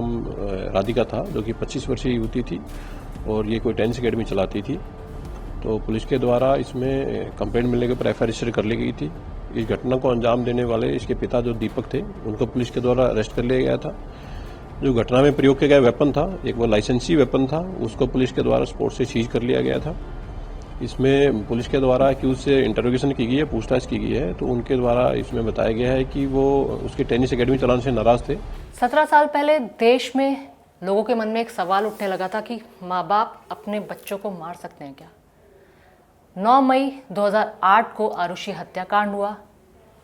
नाम राधिका था, जो कि 25 वर्षीय युवती थी और ये कोई टेनिस अकेडमी चलाती थी। तो पुलिस के द्वारा इसमें कंप्लेंट मिलने के ऊपर एफआईआर रजिस्टर कर ली गई थी। इस घटना को अंजाम देने वाले इसके पिता जो दीपक थे, उनको पुलिस के द्वारा अरेस्ट कर लिया गया था। जो घटना में प्रयोग किया गया वेपन था, एक वो लाइसेंसी वेपन था, उसको पुलिस के द्वारा स्पोर्ट से सीज कर लिया गया था। इसमें पुलिस के द्वारा एक्यूज से इंटरोगेशन की गई है, पूछताछ की गई है, तो उनके द्वारा इसमें बताया गया है कि वो उसकी टेनिस अकेडमी चलाने से नाराज थे। 17 साल पहले देश में लोगों के मन में एक सवाल उठने लगा था कि माँ बाप अपने बच्चों को मार सकते हैं क्या। 9 मई 2008 को आरुषि हत्याकांड हुआ,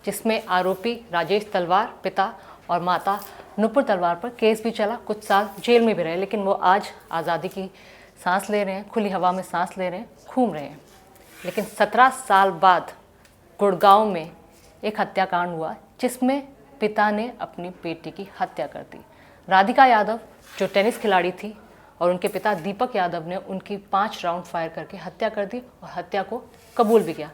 जिसमें आरोपी राजेश तलवार पिता और माता नुपुर तलवार पर केस भी चला, कुछ साल जेल में भी रहे, लेकिन वो आज आज़ादी की सांस ले रहे हैं, खुली हवा में सांस ले रहे हैं, घूम रहे हैं। लेकिन 17 साल बाद गुड़गांव में एक हत्याकांड हुआ, जिसमें पिता ने अपनी बेटी की हत्या कर दी। राधिका यादव जो टेनिस खिलाड़ी थी और उनके पिता दीपक यादव ने उनकी 5 राउंड फायर करके हत्या कर दी और हत्या को कबूल भी किया।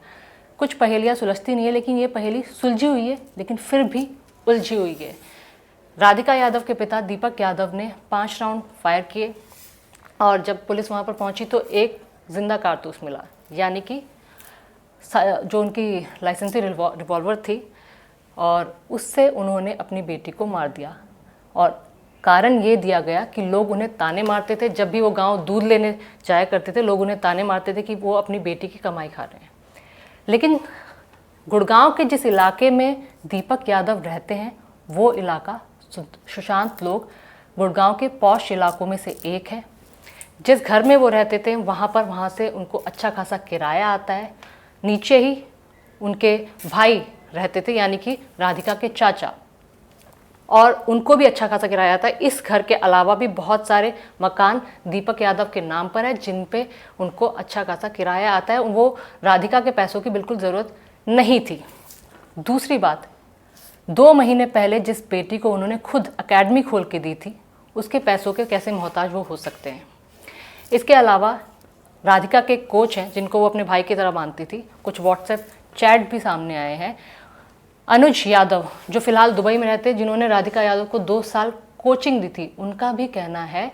कुछ पहेलियाँ सुलझती नहीं है, लेकिन ये पहेली सुलझी हुई है, लेकिन फिर भी उलझी हुई है। राधिका यादव के पिता दीपक यादव ने 5 राउंड फायर किए और जब पुलिस वहाँ पर पहुँची तो एक जिंदा कारतूस मिला, यानी कि जो उनकी लाइसेंसी रिवॉल्वर थी, और उससे उन्होंने अपनी बेटी को मार दिया। और कारण ये दिया गया कि लोग उन्हें ताने मारते थे, जब भी वो गांव दूध लेने जाया करते थे, लोग उन्हें ताने मारते थे कि वो अपनी बेटी की कमाई खा रहे हैं। लेकिन गुड़गांव के जिस इलाके में दीपक यादव रहते हैं, वो इलाका सुशांत लोग गुड़गांव के पॉश इलाकों में से एक है। जिस घर में वो रहते थे वहाँ से उनको अच्छा खासा किराया आता है। नीचे ही उनके भाई रहते थे, यानी कि राधिका के चाचा, और उनको भी अच्छा खासा किराया आता है। इस घर के अलावा भी बहुत सारे मकान दीपक यादव के नाम पर है, जिन पे उनको अच्छा खासा किराया आता है। वो राधिका के पैसों की बिल्कुल ज़रूरत नहीं थी। दूसरी बात, 2 महीने पहले जिस बेटी को उन्होंने खुद एकेडमी खोल के दी थी, उसके पैसों के कैसे मोहताज वो हो सकते हैं। इसके अलावा राधिका के कोच हैं, जिनको वो अपने भाई की तरह मानती थी। कुछ व्हाट्सएप चैट भी सामने आए हैं। अनुज यादव जो फिलहाल दुबई में रहते हैं, जिन्होंने राधिका यादव को 2 साल कोचिंग दी थी, उनका भी कहना है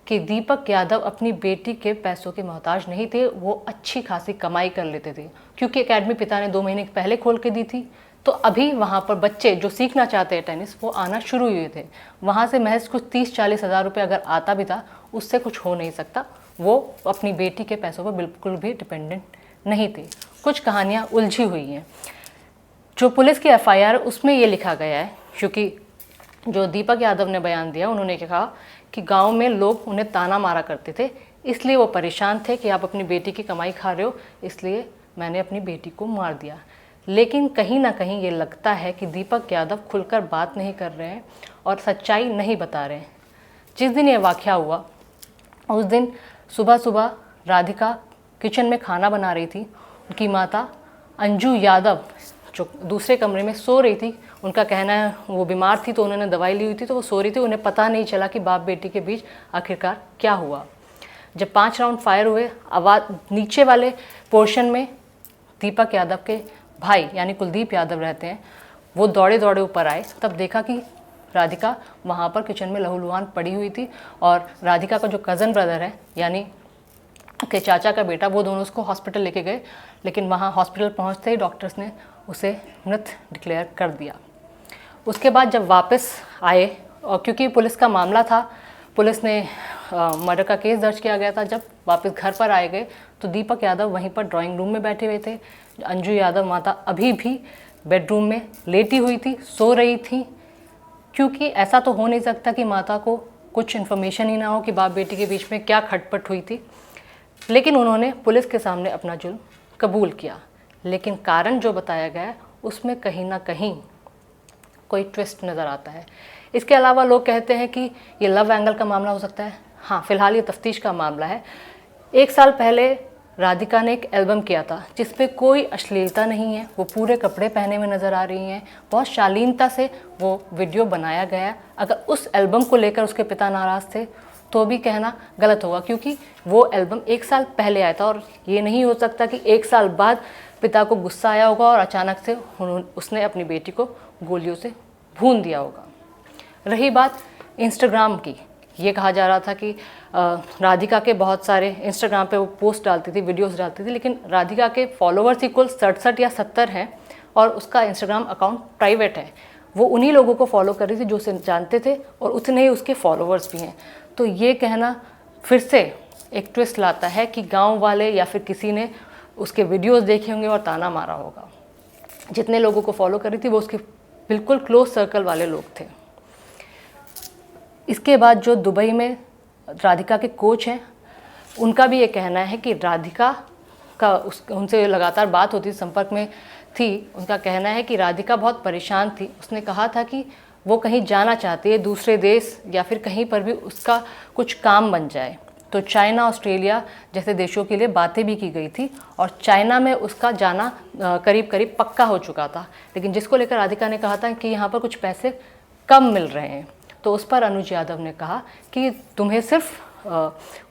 कि दीपक यादव अपनी बेटी के पैसों के मोहताज नहीं थे, वो अच्छी खासी कमाई कर लेते थे। क्योंकि एकेडमी पिता ने 2 महीने पहले खोल के दी थी, तो अभी वहाँ पर बच्चे जो सीखना चाहते हैं टेनिस, वो आना शुरू हुए थे। वहाँ से महज कुछ 30-40 हज़ार रुपये अगर आता भी था, उससे कुछ हो नहीं सकता। वो अपनी बेटी के पैसों पर बिल्कुल भी डिपेंडेंट नहीं थे। कुछ कहानियाँ उलझी हुई हैं। जो पुलिस की एफआईआर उसमें ये लिखा गया है, क्योंकि जो दीपक यादव ने बयान दिया, उन्होंने कहा कि गांव में लोग उन्हें ताना मारा करते थे, इसलिए वो परेशान थे कि आप अपनी बेटी की कमाई खा रहे हो, इसलिए मैंने अपनी बेटी को मार दिया। लेकिन कहीं ना कहीं ये लगता है कि दीपक यादव खुलकर बात नहीं कर रहे हैं और सच्चाई नहीं बता रहे हैं। जिस दिन ये वाक़या हुआ, उस दिन सुबह सुबह राधिका किचन में खाना बना रही थी। उनकी माता अंजू यादव जो दूसरे कमरे में सो रही थी, उनका कहना है वो बीमार थी, तो उन्होंने दवाई ली हुई थी, तो वो सो रही थी। उन्हें पता नहीं चला कि बाप बेटी के बीच आखिरकार क्या हुआ। जब 5 राउंड फायर हुए, आवाज़ नीचे वाले पोर्शन में दीपक यादव के भाई यानी कुलदीप यादव रहते हैं, वो दौड़े दौड़े ऊपर आए। तब देखा कि राधिका वहाँ पर किचन में लहूलुहान पड़ी हुई थी, और राधिका का जो कज़न ब्रदर है यानी के चाचा का बेटा, वो दोनों उसको हॉस्पिटल लेके गए। लेकिन वहाँ हॉस्पिटल पहुँचते ही डॉक्टर्स ने उसे मृत डिक्लेयर कर दिया। उसके बाद जब वापस आए, और क्योंकि पुलिस का मामला था, पुलिस ने मर्डर का केस दर्ज किया गया था। जब वापस घर पर आए गए तो दीपक यादव वहीं पर ड्राइंग रूम में बैठे हुए थे। अंजू यादव माता अभी भी बेडरूम में लेटी हुई थी, सो रही थी, क्योंकि ऐसा तो हो नहीं सकता कि माता को कुछ इन्फॉर्मेशन ही ना हो कि बाप बेटी के बीच में क्या खटपट हुई थी। लेकिन उन्होंने पुलिस के सामने अपना जुर्म कबूल किया। लेकिन कारण जो बताया गया उसमें कहीं ना कहीं कोई ट्विस्ट नज़र आता है। इसके अलावा लोग कहते हैं कि ये लव एंगल का मामला हो सकता है। हाँ, फिलहाल ये तफ्तीश का मामला है। 1 साल पहले राधिका ने एक एल्बम किया था जिसपे कोई अश्लीलता नहीं है, वो पूरे कपड़े पहने हुए नज़र आ रही हैं, बहुत शालीनता से वो वीडियो बनाया गया। अगर उस एल्बम को लेकर उसके पिता नाराज़ थे तो भी कहना गलत होगा, क्योंकि वो एल्बम 1 साल पहले आया था, और ये नहीं हो सकता कि 1 साल बाद पिता को गुस्सा आया होगा और अचानक से उसने अपनी बेटी को गोलियों से भून दिया होगा। रही बात इंस्टाग्राम की। ये कहा जा रहा था कि राधिका के बहुत सारे इंस्टाग्राम पे वो पोस्ट डालती थी, वीडियोस डालती थी, लेकिन राधिका के फॉलोअर्स ही कुल 67 या 70 हैं और उसका इंस्टाग्राम अकाउंट प्राइवेट है। वो उन्हीं लोगों को फॉलो कर रही थी जो उसे जानते थे और उतने ही उसके फॉलोअर्स भी हैं। तो ये कहना फिर से एक ट्विस्ट लाता है कि गांव वाले या फिर किसी ने उसके वीडियोस देखे होंगे और ताना मारा होगा। जितने लोगों को फॉलो कर रही थी वो उसके बिल्कुल क्लोज सर्कल वाले लोग थे। इसके बाद जो दुबई में राधिका के कोच हैं, उनका भी ये कहना है कि राधिका का उनसे लगातार बात होती, संपर्क में थी। उनका कहना है कि राधिका बहुत परेशान थी। उसने कहा था कि वो कहीं जाना चाहती है, दूसरे देश या फिर कहीं पर भी उसका कुछ काम बन जाए। तो चाइना, ऑस्ट्रेलिया जैसे देशों के लिए बातें भी की गई थी और चाइना में उसका जाना करीब करीब पक्का हो चुका था। लेकिन जिसको लेकर राधिका ने कहा था कि यहाँ पर कुछ पैसे कम मिल रहे हैं, तो उस पर अनुज यादव ने कहा कि तुम्हें सिर्फ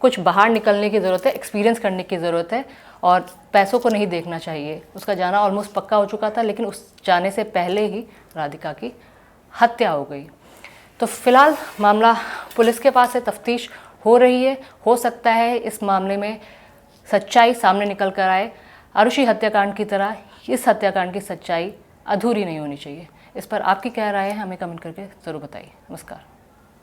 कुछ बाहर निकलने की ज़रूरत है, एक्सपीरियंस करने की ज़रूरत है और पैसों को नहीं देखना चाहिए। उसका जाना ऑलमोस्ट पक्का हो चुका था, लेकिन उस जाने से पहले ही राधिका की हत्या हो गई। तो फिलहाल मामला पुलिस के पास है, तफ्तीश हो रही है। हो सकता है इस मामले में सच्चाई सामने निकल कर आए। आरुषि हत्याकांड की तरह इस हत्याकांड की सच्चाई अधूरी नहीं होनी चाहिए। इस पर आपकी क्या राय है, हमें कमेंट करके ज़रूर बताइए। नमस्कार।